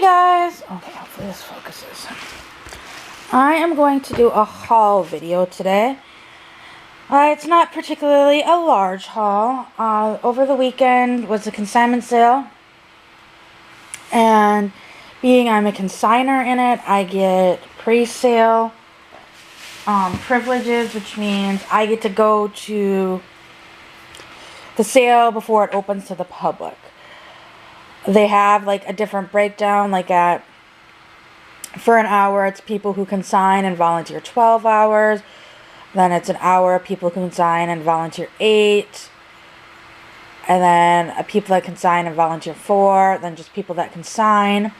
Hi guys! Okay, hopefully this focuses. I am going to do a haul video today. It's not particularly a large haul. Over the weekend was a consignment sale. And being I'm a consigner in it, I get pre-sale privileges, which means I get to go to the sale before it opens to the public. They have like a different breakdown, like for an hour it's people who consign and volunteer 12 hours. Then it's an hour people who consign and volunteer 8. And then people that consign and volunteer 4. Then just people that consign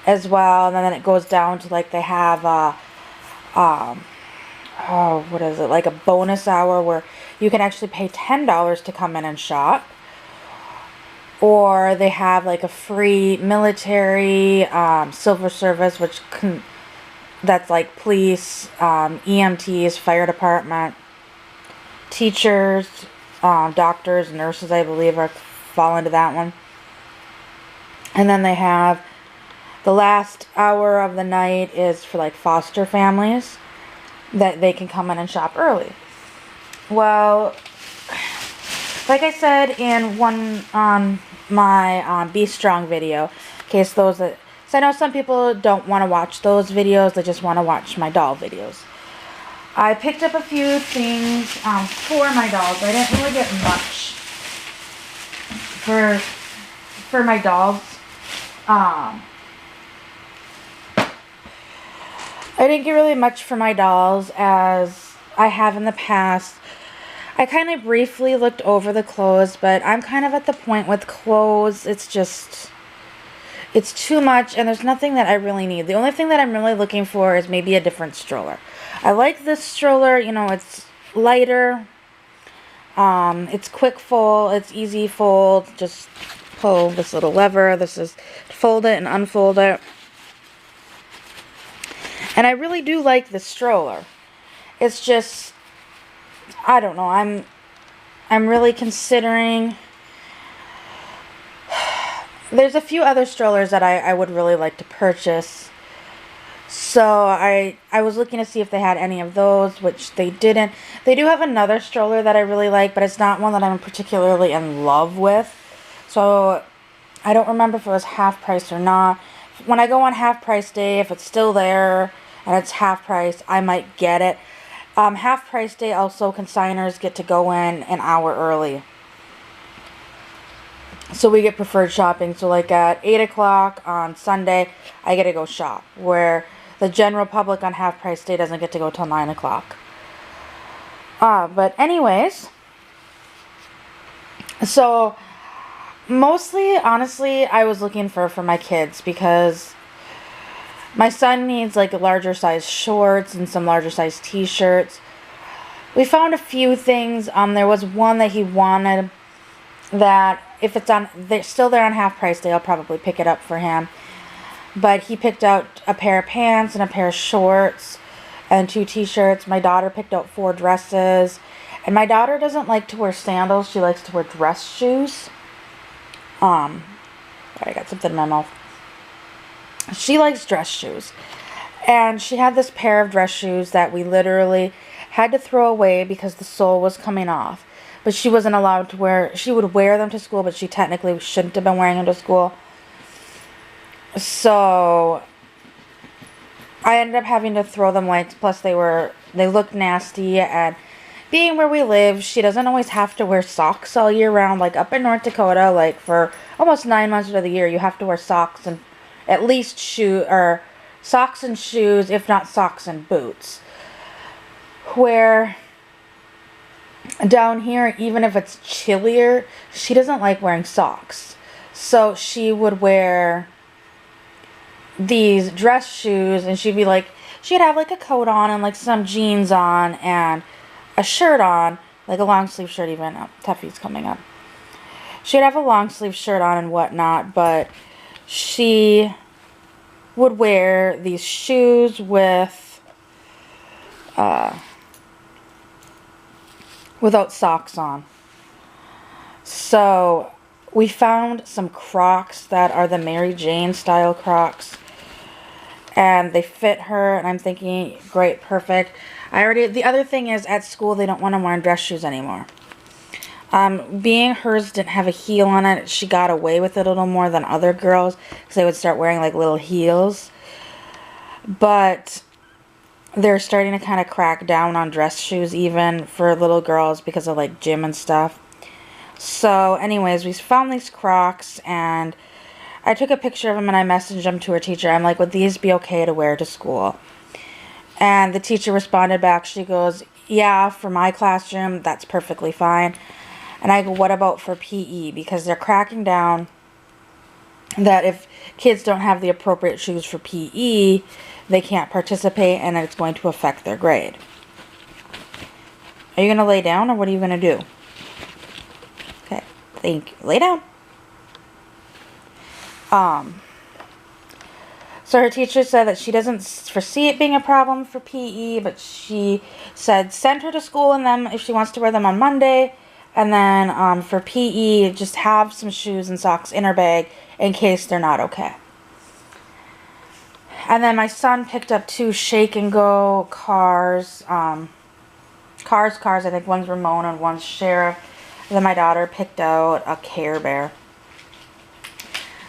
as well. And then it goes down to like they have what is it? Like a bonus hour where you can actually pay $10 to come in and shop. Or they have like a free military silver service, that's like police, EMTs, fire department, teachers, doctors, nurses, I believe, fall into that one. And then they have the last hour of the night is for like foster families that they can come in and shop early. Well, like I said in one on my Be Strong video, in case those that, so I know some people don't want to watch those videos, they just want to watch my doll videos. I picked up a few things for my dolls. I didn't really get much for my dolls. I didn't get really much for my dolls as I have in the past. I kind of briefly looked over the clothes, but I'm kind of at the point with clothes, it's too much, and there's nothing that I really need. The only thing that I'm really looking for is maybe a different stroller. I like this stroller, you know, it's lighter, it's quick fold, it's easy fold, just pull this little lever, this is fold it and unfold it. And I really do like this stroller. It's just, I don't know, I'm really considering. There's a few other strollers that I would really like to purchase. So I was looking to see if they had any of those, which they didn't. They do have another stroller that I really like, but it's not one that I'm particularly in love with. So I don't remember if it was half price or not. When I go on half price day, if it's still there and it's half price, I might get it. Half price day also, consigners get to go in an hour early. So we get preferred shopping. So like at 8 o'clock on Sunday, I get to go shop. Where the general public on half price day doesn't get to go till 9 o'clock. But anyways. So mostly, honestly, I was looking for my kids. Because my son needs like larger size shorts and some larger size t-shirts. We found a few things. There was one that he wanted that if it's still there on half price day, I'll probably pick it up for him. But he picked out a pair of pants and a pair of shorts and 2 t-shirts. My daughter picked out 4 dresses. And my daughter doesn't like to wear sandals. She likes to wear dress shoes. I got something in my mouth. She likes dress shoes. And she had this pair of dress shoes that we literally had to throw away because the sole was coming off. But she wasn't allowed to wear, she would wear them to school, but she technically shouldn't have been wearing them to school. So I ended up having to throw them away. Plus they looked nasty, and being where we live, she doesn't always have to wear socks all year round. Like up in North Dakota, like for almost 9 months of the year, you have to wear socks and at least socks and shoes, if not socks and boots. Where down here, even if it's chillier, she doesn't like wearing socks. So she would wear these dress shoes, and she'd have like a coat on and like some jeans on and a shirt on, like a long sleeve shirt even. Oh, Tuffy's coming up. She'd have a long sleeve shirt on and whatnot, but she would wear these shoes without socks on. So We found some Crocs that are the Mary Jane style Crocs. And they fit her, and I'm thinking, great, perfect. The other thing is, at school, they don't want to wear dress shoes anymore. Being hers didn't have a heel on it, she got away with it a little more than other girls, because they would start wearing, like, little heels. But they're starting to kind of crack down on dress shoes, even for little girls, because of, like, gym and stuff. So, anyways, we found these Crocs, and I took a picture of them and I messaged them to her teacher. I'm like, would these be okay to wear to school? And the teacher responded back. She goes, yeah, for my classroom, that's perfectly fine. And I go, what about for PE? Because they're cracking down that if kids don't have the appropriate shoes for PE, they can't participate and it's going to affect their grade. Are you going to lay down or what are you going to do? Okay, thank you. Lay down. So her teacher said that she doesn't foresee it being a problem for PE, but she said send her to school in them if she wants to wear them on Monday. And then for PE, just have some shoes and socks in her bag in case they're not okay. And then my son picked up 2 Shake and Go cars. I think one's Ramona and one's Sheriff. And then my daughter picked out a Care Bear.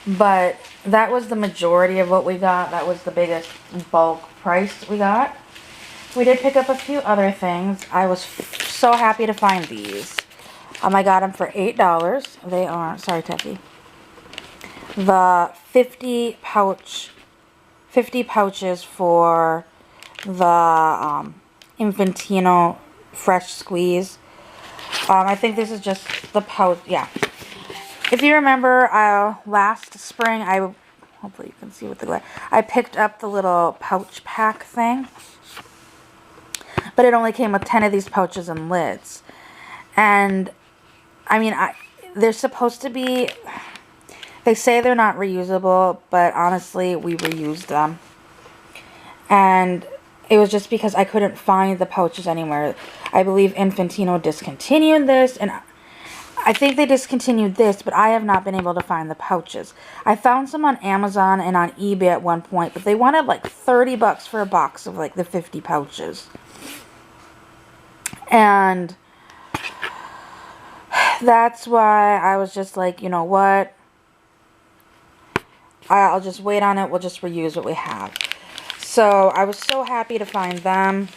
But that was the majority of what we got. That was the biggest bulk price we got. We did pick up a few other things. I was so happy to find these. I got them for $8. They are, sorry, Tippee. The 50 pouches for the Infantino Fresh Squeeze. I think this is just the pouch, yeah. If you remember, last spring, hopefully you can see with the glare, I picked up the little pouch pack thing. But it only came with 10 of these pouches and lids. And, I mean, they're supposed to be, they say they're not reusable, but honestly, we reused them. And it was just because I couldn't find the pouches anywhere. I believe Infantino discontinued this, and I think they discontinued this, but I have not been able to find the pouches. I found some on Amazon and on eBay at one point, but they wanted like $30 for a box of like the 50 pouches. And that's why I was just like, you know what? I'll just wait on it. We'll just reuse what we have. So I was so happy to find them.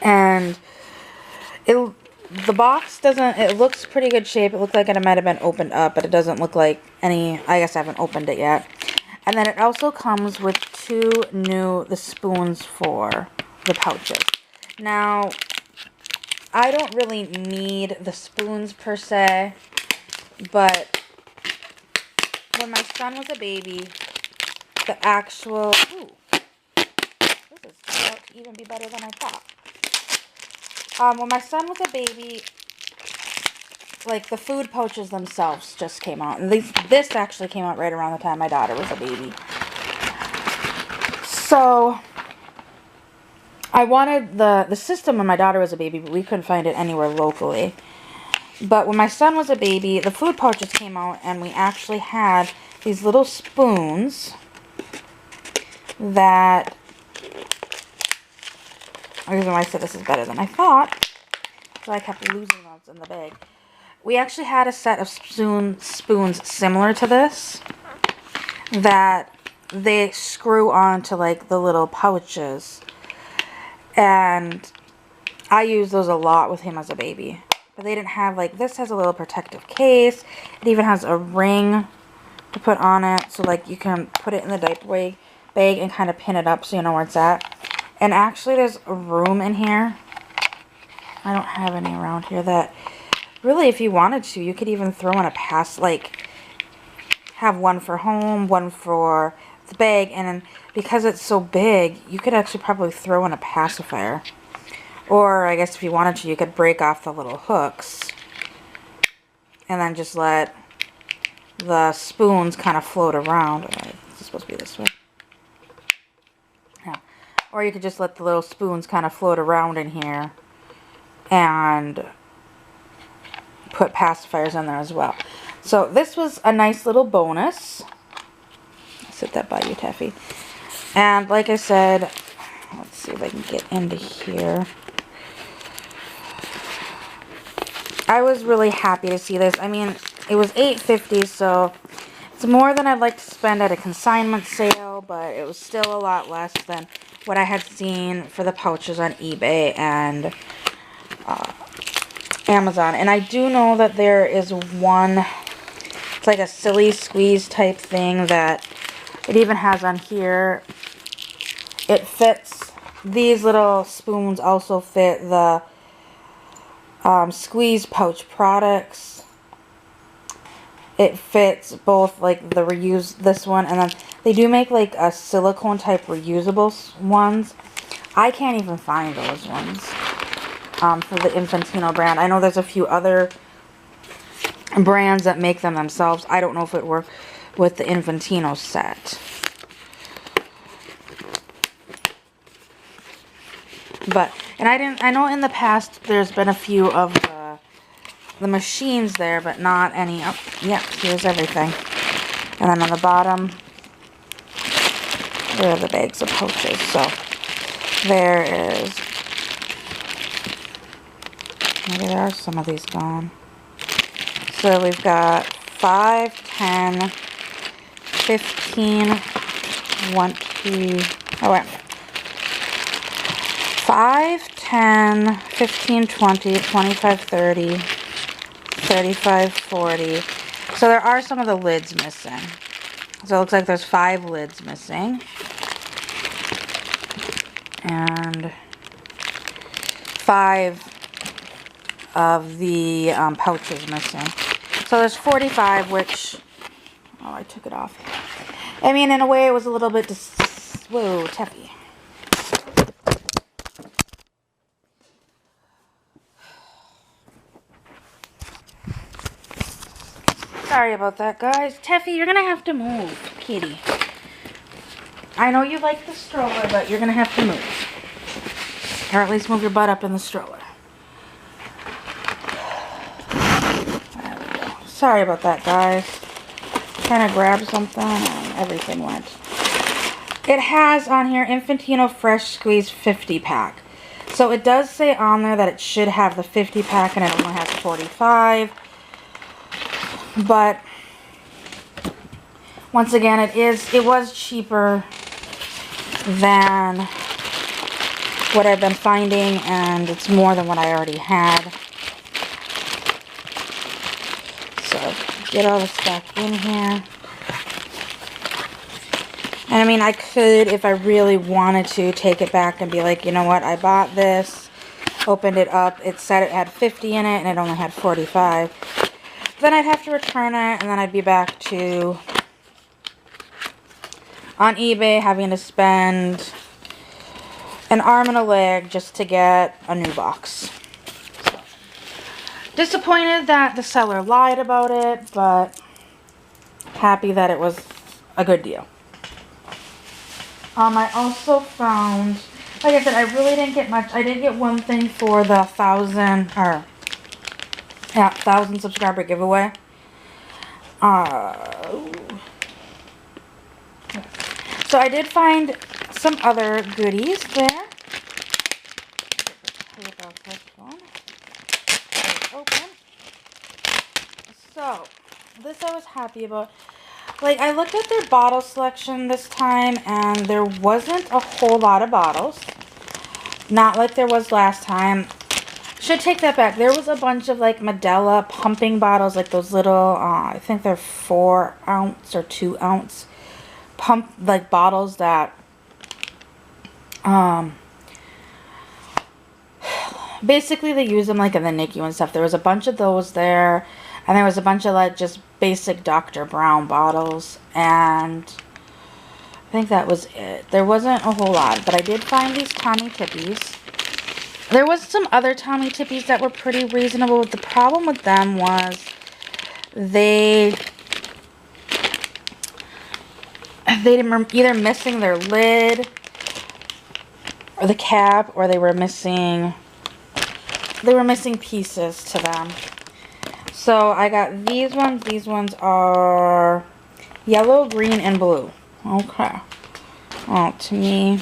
And the box doesn't, it looks pretty good shape. It looked like it might have been opened up, but it doesn't look like any, I guess I haven't opened it yet. And then it also comes with 2 the spoons for the pouches. Now, I don't really need the spoons per se, but when my son was a baby, the actual, ooh, this is about to even be better than I thought. When my son was a baby, like the food pouches themselves just came out. And this actually came out right around the time my daughter was a baby. So I wanted the system when my daughter was a baby, but we couldn't find it anywhere locally. But when my son was a baby, the food pouches came out, and we actually had these little spoons that, the reason why I said this is better than I thought, so I kept losing those in the bag. We actually had a set of spoons similar to this that they screw onto like the little pouches. And I used those a lot with him as a baby. But they didn't have, like, this has a little protective case. It even has a ring to put on it. So, like, you can put it in the diaper bag and kind of pin it up so you know where it's at. And actually, there's a room in here. I don't have any around here that, really, if you wanted to, you could even throw in a like, have one for home, one for the bag, and then because it's so big, you could actually probably throw in a pacifier. Or I guess if you wanted to, you could break off the little hooks and then just let the spoons kind of float around. It's supposed to be this way. Yeah. Or you could just let the little spoons kind of float around in here and put pacifiers in there as well. So this was a nice little bonus. Sit that by you, Teffy. And like I said, let's see if I can get into here. I was really happy to see this. I mean, it was $8.50, so it's more than I'd like to spend at a consignment sale, but it was still a lot less than what I had seen for the pouches on eBay and Amazon. And I do know that there is one, it's like a silly squeeze type thing that it even has on here. It fits, these little spoons also fit the squeeze pouch products. It fits both like the reuse, this one, and then they do make like a silicone type reusable ones. I can't even find those ones for the Infantino brand. I know there's a few other brands that make them themselves. I don't know if it worked with the Infantino set. But, and I know in the past there's been a few of the machines there, but not any. Oh, yeah, here's everything. And then on the bottom, there are the bags of pouches. So, there is, maybe there are some of these gone. So, we've got 5, 10, 15, 20, oh wait. 5, 10, 15, 20, 25, 30, 35, 40. So there are some of the lids missing. So it looks like there's 5 lids missing. And 5 of the pouches missing. So there's 45, which, oh, I took it off. I mean, in a way, it was a little bit, whoa, Teffy. Sorry about that, guys. Teffy, you're going to have to move, kitty. I know you like the stroller, but you're going to have to move. Or at least move your butt up in the stroller. There we go. Sorry about that, guys. Trying to grab something and everything went. It has on here Infantino Fresh Squeeze 50 pack. So it does say on there that it should have the 50 pack and it only has 45. But once again, it was cheaper than what I've been finding, and it's more than what I already had. So get all this back in here. And I mean, I could, if I really wanted to, take it back and be like, you know what, I bought this, opened it up, it said it had 50 in it, and it only had 45. Then I'd have to return it, and then I'd be back to, on eBay, having to spend an arm and a leg just to get a new box. So, disappointed that the seller lied about it, but happy that it was a good deal. I also found, like I said, I really didn't get much. I did get one thing for the 1,000 subscriber giveaway. So I did find some other goodies there. Open. So this I was happy about. Like, I looked at their bottle selection this time, and there wasn't a whole lot of bottles. Not like there was last time. Should take that back. There was a bunch of, like, Medela pumping bottles, like those little, I think they're 4 ounce or 2 ounce pump, like, bottles that, basically they use them, like, in the NICU and stuff. There was a bunch of those there. And there was a bunch of, like, just basic Dr. Brown bottles. And I think that was it. There wasn't a whole lot. But I did find these Tommee Tippees. There was some other Tommee Tippees that were pretty reasonable. But the problem with them was they were either missing their lid or the cap, or they were missing pieces to them. So I got these ones. These ones are yellow, green, and blue. Okay. Oh, to me,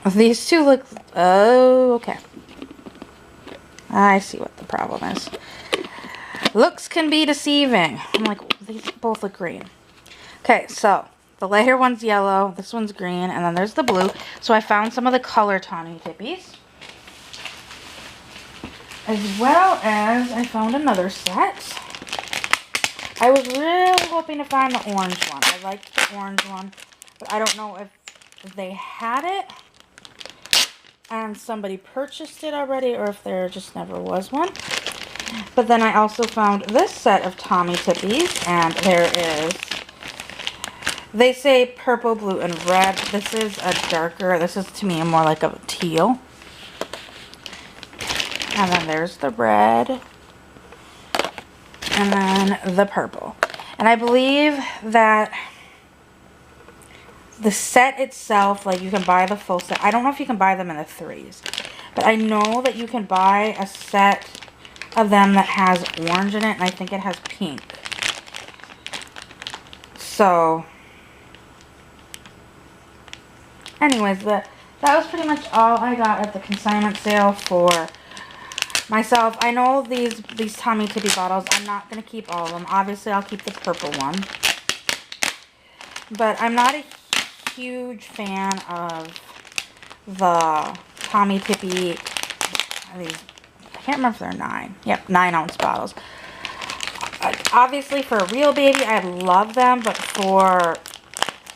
these two look, oh, okay. I see what the problem is. Looks can be deceiving. I'm like, these both look green. Okay, so the lighter one's yellow, this one's green, and then there's the blue. So I found some of the color Tommee Tippees. As well as I found another set. I was really hoping to find the orange one. I liked the orange one, but I don't know if they had it and somebody purchased it already or if there just never was one. But then I also found this set of Tommee Tippees, and there is, they say purple, blue, and red. This is a darker, this is to me more like a teal. And then there's the red. And then the purple. And I believe that the set itself, like you can buy the full set. I don't know if you can buy them in the 3s. But I know that you can buy a set of them that has orange in it. And I think it has pink. So, anyways, that was pretty much all I got at the consignment sale for myself. I know these Tommee Tippee bottles, I'm not going to keep all of them. Obviously, I'll keep the purple one. But I'm not a huge fan of the Tommee Tippee, I can't remember if they're 9. Yep, 9-ounce bottles. Obviously, for a real baby, I love them. But for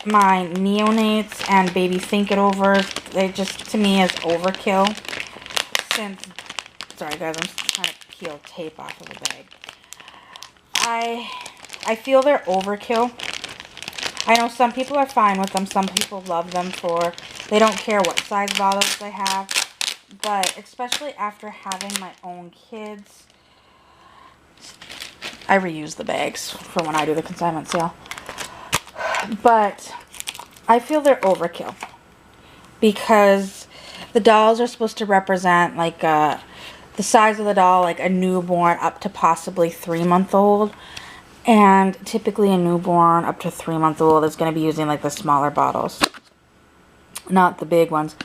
my neonates and baby think-it-overs, they just, to me, is overkill. Since... Sorry guys, I'm just trying to peel tape off of the bag. I feel they're overkill. I know some people are fine with them. Some people love them for, they don't care what size bottles they have. But especially after having my own kids, I reuse the bags for when I do the consignment sale. But I feel they're overkill. Because the dolls are supposed to represent like the size of the doll, like a newborn up to possibly 3-month-old. And typically a newborn up to 3-month-old is going to be using like the smaller bottles, not the big ones.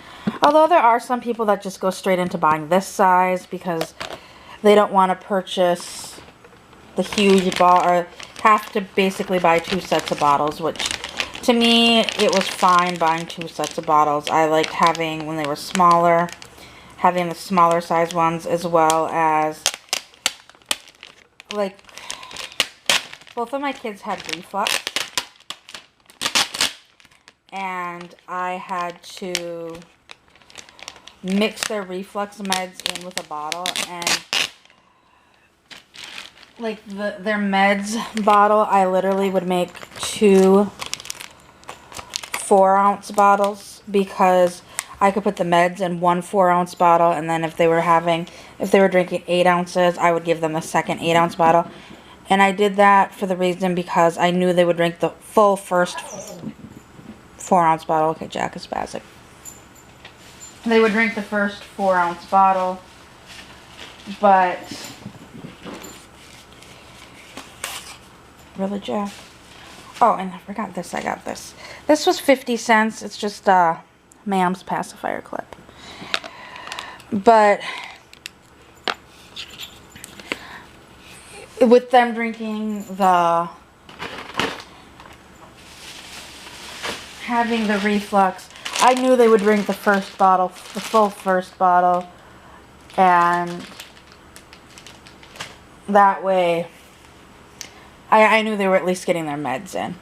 Although there are some people that just go straight into buying this size because they don't want to purchase the huge bottle or have to basically buy 2 sets of bottles, which to me, it was fine buying 2 sets of bottles. I liked having, when they were smaller, having the smaller size ones, as well as, like, both of my kids had reflux, and I had to mix their reflux meds in with a bottle, and, like, their meds bottle, I literally would make 2 4-ounce bottles, because I could put the meds in 1 4-ounce bottle, and then if they were drinking 8 ounces, I would give them the second 8-ounce bottle. And I did that for the reason because I knew they would drink the full first 4-ounce bottle. Okay, Jack is spastic. They would drink the first 4-ounce bottle, but really, Jack? Oh, and I forgot this. I got this. This was 50 cents. It's just Ma'am's pacifier clip. But with them drinking having the reflux, I knew they would drink the first bottle, the full first bottle, and that way I knew they were at least getting their meds in.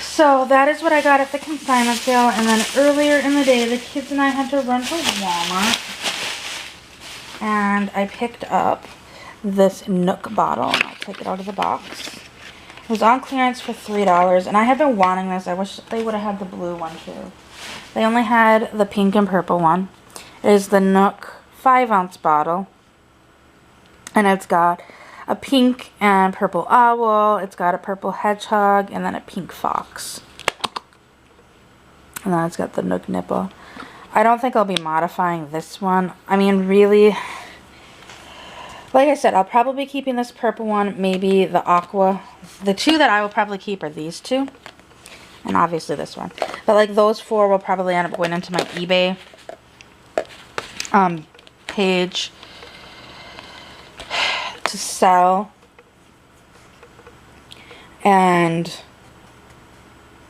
So that is what I got at the consignment sale. And then earlier in the day, the kids and I had to run to Walmart, and I picked up this Nook bottle, and I'll take it out of the box. It was on clearance for $3, and I have been wanting this. I wish they would have had the blue one too. They only had the pink and purple one. It is the Nook 5-ounce bottle, and it's got a pink and purple owl, it's got a purple hedgehog, and then a pink fox. And then it's got the Nook nipple. I don't think I'll be modifying this one. I mean, really, Like I said, I'll probably be keeping this purple one, maybe the aqua. The two that I will probably keep are these two. And obviously this one. But like those four will probably end up going into my eBay page to sell. And,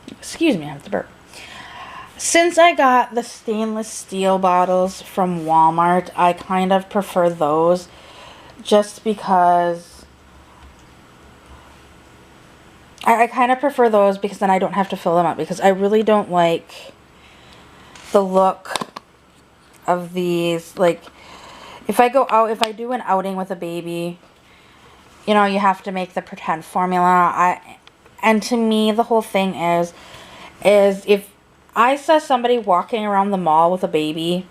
excuse me, I have to burp. Since I got the stainless steel bottles from Walmart, I kind of prefer those just because I kind of prefer those because then I don't have to fill them up, because I really don't like the look of these. Like, if I go out, if I do an outing with a baby, you know, you have to make the pretend formula. And to me, the whole thing is if I saw somebody walking around the mall with a baby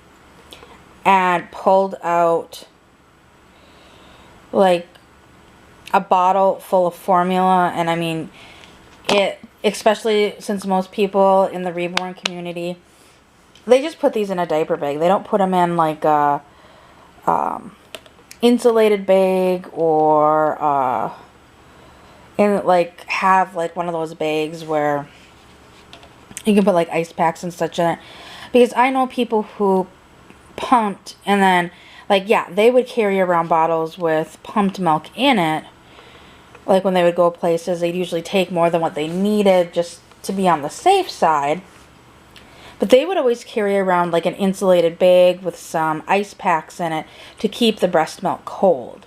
and pulled out like a bottle full of formula, and I mean, especially since most people in the reborn community, they just put these in a diaper bag. They don't put them in like a insulated bag, or in like have like one of those bags where you can put like ice packs and such in it. Because I know people who pumped and then, like, yeah, they would carry around bottles with pumped milk in it. Like when they would go places, they'd usually take more than what they needed just to be on the safe side. But they would always carry around like an insulated bag with some ice packs in it to keep the breast milk cold.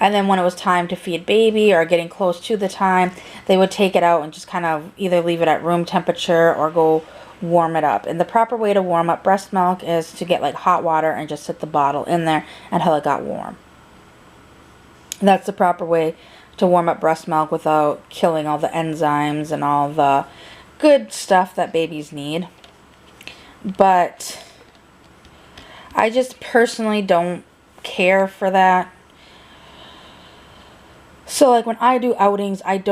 And then when it was time to feed baby, or getting close to the time, they would take it out and just kind of either leave it at room temperature or go warm it up. And the proper way to warm up breast milk is to get like hot water and just sit the bottle in there until it got warm. That's the proper way to warm up breast milk without killing all the enzymes and all the good stuff that babies need. But I just personally don't care for that. So like when I do outings, I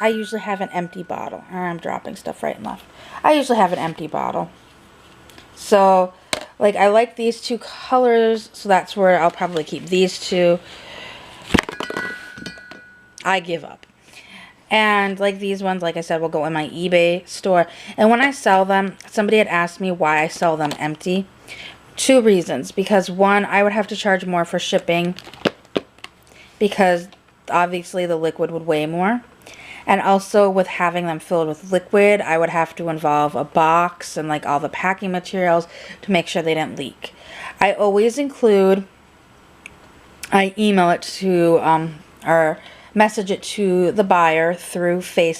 usually have an empty bottle. I'm dropping stuff right and left. I usually have an empty bottle. So like I like these two colors, so that's where I'll probably keep these two. I give up. And like these ones, like I said, will go in my eBay store. And when I sell them, somebody had asked me why I sell them empty. Two reasons. Because one, I would have to charge more for shipping, because obviously the liquid would weigh more. And also with having them filled with liquid, I would have to involve a box and like all the packing materials to make sure they didn't leak. I always include, I email it to, or message it to the buyer through through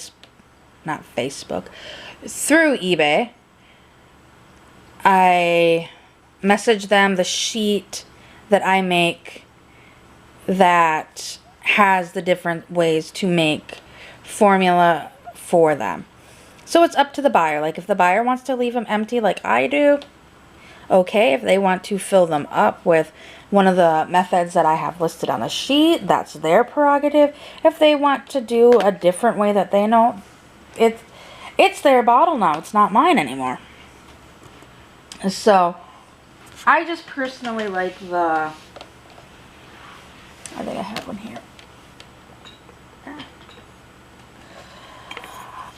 eBay. I message them the sheet that I make that has the different ways to make formula for them. So it's up to the buyer. Like if the buyer wants to leave them empty like I do, okay. If they want to fill them up with one of the methods that I have listed on the sheet, that's their prerogative. If they want to do a different way that they know, it's their bottle now. It's not mine anymore. So I just personally like the, I think I have one here.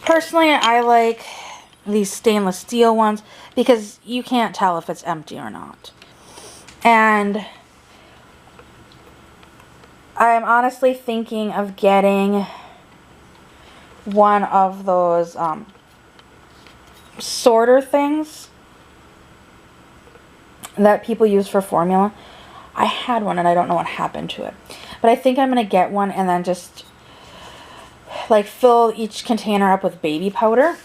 Personally, I like these stainless steel ones because you can't tell if it's empty or not. And I'm honestly thinking of getting one of those sorter things that people use for formula. I had one and I don't know what happened to it. But I think I'm going to get one and then just like fill each container up with baby powder.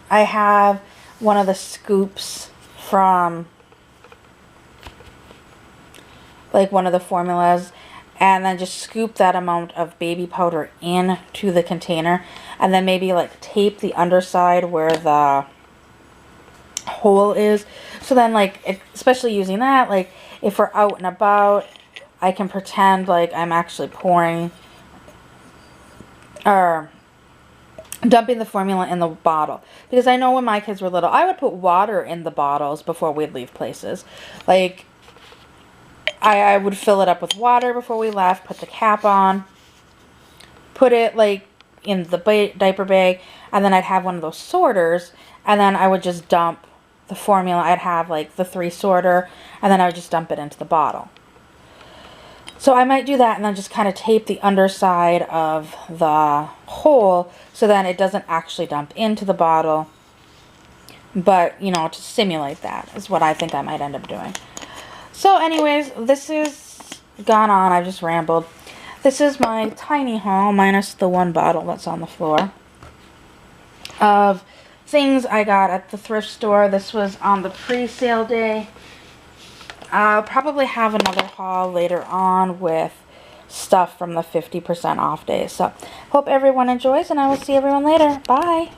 I have one of the scoops from like one of the formulas, and then just scoop that amount of baby powder into the container, and then maybe like tape the underside where the hole is. So then like, especially using that, like if we're out and about, I can pretend like I'm actually pouring or dumping the formula in the bottle. Because I know when my kids were little, I would put water in the bottles before we'd leave places. Like, I would fill it up with water before we left, put the cap on, put it like in the diaper bag, and then I'd have one of those sorters, and then I would just dump the formula. I'd have like the 3 sorter, and then I would just dump it into the bottle. So I might do that and then just kind of tape the underside of the hole so then it doesn't actually dump into the bottle. But, you know, to simulate that is what I think I might end up doing. So anyways, this is gone on. I've just rambled. This is my tiny haul, minus the 1 bottle that's on the floor, of things I got at the thrift store. This was on the pre-sale day. I'll probably have another haul later on with stuff from the 50% off days. So, hope everyone enjoys, and I will see everyone later. Bye!